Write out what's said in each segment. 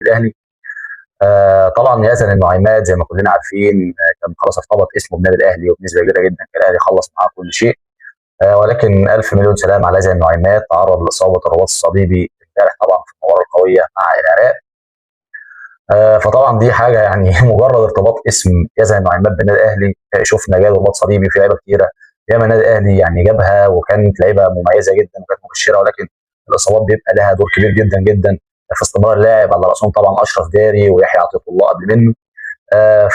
الاهلي. طبعا ياسر النعيمات زي ما كلنا عارفين كان خلاص ارتبط اسمه بالنادي الاهلي وبنسبه كبيره جدا كان الاهلي خلص معاه كل شيء. ولكن الف مليون سلام على ياسر النعيمات، تعرض لاصابه الرباط الصليبي امبارح طبعا في المباراه القويه مع العراق. فطبعا دي حاجه يعني مجرد ارتباط اسم ياسر النعيمات بالنادي الاهلي. شفنا جاله رباط صليبي في لعيبه كتيره ياما النادي الاهلي يعني جابها وكانت لعيبه مميزه جدا وكانت مبشره، ولكن الاصابات بيبقى لها دور كبير جدا جدا في استمرار اللاعب، على راسهم طبعا اشرف داري ويحيى عطيه الله قبل منه.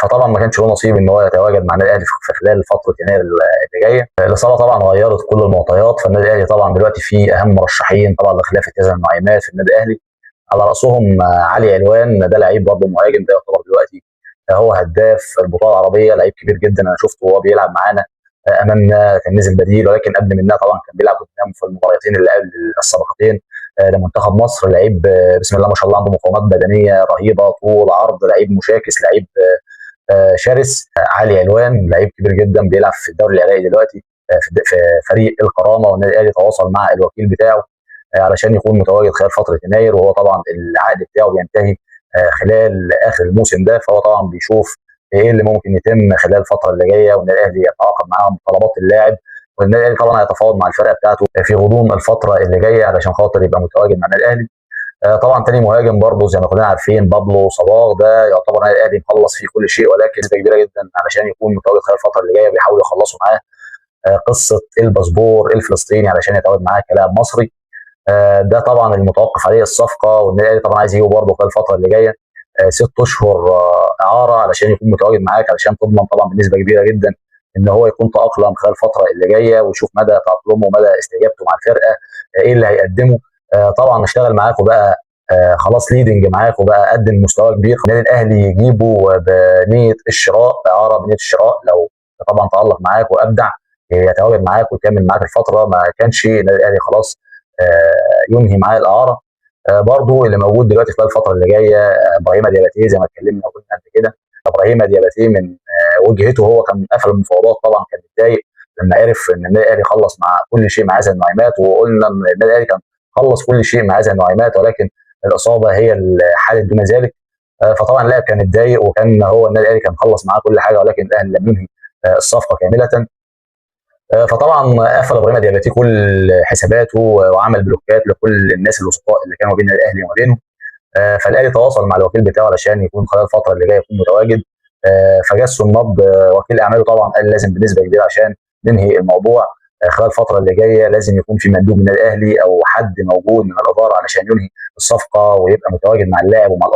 فطبعا ما كانش له نصيب ان هو يتواجد مع النادي الاهلي في خلال فتره يناير اللي جايه. الاصابه طبعا غيرت كل المعطيات، فالنادي الاهلي طبعا دلوقتي فيه اهم مرشحين طبعا لخلافه ياسر النعيمات في النادي الاهلي، على راسهم علي علوان. ده لعيب برضه مهاجم، ده يعتبر دلوقتي هو هداف البطوله العربيه، لعيب كبير جدا. انا شفته وهو بيلعب معانا امامنا كان نزل بديل، ولكن قبل منها طبعا كان بيلعب قدام في المباراتين اللي قبل السابقتين لمنتخب مصر. لعيب بسم الله ما شاء الله عنده مقاومات بدنيه رهيبه، طول عرض، لعيب مشاكس، لعيب شرس. علي علوان لعيب كبير جدا بيلعب في الدوري العراقي دلوقتي في فريق القرامه، والنادي الاهلي تواصل مع الوكيل بتاعه علشان يكون متواجد خلال فتره يناير، وهو طبعا العقد بتاعه بينتهي خلال اخر الموسم ده، فهو طبعا بيشوف ايه اللي ممكن يتم خلال الفتره اللي جايه، والنادي الاهلي يتعاقد معاهم طلبات اللاعب، والنادي الاهلي طبعا هيتفاوض مع الفرقه بتاعته في غضون الفتره اللي جايه علشان خاطر يبقى متواجد مع النادي الاهلي. طبعا تاني مهاجم برضه زي ما كلنا عارفين بابلو صباغ، ده يعتبر النادي الاهلي مخلص فيه كل شيء، ولكن نسبه كبيره جدا علشان يكون متواجد خلال الفتره اللي جايه بيحاولوا يخلصوا معاه قصه الباسبور الفلسطيني علشان يتواجد معاه كلاعب مصري. ده طبعا المتوقف عليه الصفقه، والنادي الاهلي طبعا عايز يجيبه برضه خلال الفتره اللي جايه 6 اشهر اعاره علشان يكون متواجد معاك، علشان تضمن طبعا بنسبه كبيره جدا ان هو يكون تاقلم خلال الفتره اللي جايه ويشوف مدى تاقلمه ومدى استجابته مع الفرقه، ايه اللي هيقدمه. طبعا اشتغل معاك وبقى خلاص ليدنج معاك وبقى قدم مستوى كبير، النادي الاهلي يجيبه بنيه الشراء، اعاره بنيه الشراء، لو طبعا تالق معاك وابدع يتواجد معاك ويكمل معاك الفتره، ما كانش النادي الاهلي خلاص ينهي معاه الاعاره. برضو اللي موجود دلوقتي خلال الفتره اللي جايه ابراهيم دياباتي، زي ما اتكلمنا وقلنا قبل كده. ابراهيم دياباتي من وجهته هو كان قفل المفاوضات، طبعا كان متضايق لما عرف ان النادي الاهلي خلص مع كل شيء مع هذا النعيمات، وقلنا ان النادي الاهلي كان خلص كل شيء مع هذا النعيمات، ولكن الاصابه هي اللي حالت دون ذلك. فطبعا اللاعب كان متضايق، وكان هو النادي الاهلي كان خلص معاه كل حاجه، ولكن الاهلي لم ينهي الصفقه كامله. فطبعا قفل ابراهيم دياباتي كل حساباته وعمل بلوكات لكل الناس الوسطاء اللي كانوا بين الاهلي وما بينه. فالاهلي تواصل مع الوكيل بتاعه علشان يكون خلال الفتره اللي جايه يكون متواجد. فجس النبض وكيل اعماله طبعا قال لازم بنسبه كبيره عشان ننهي الموضوع خلال الفتره اللي جايه لازم يكون في مندوب من الاهلي او حد موجود من الاداره علشان ينهي الصفقه ويبقى متواجد مع اللاعب ومع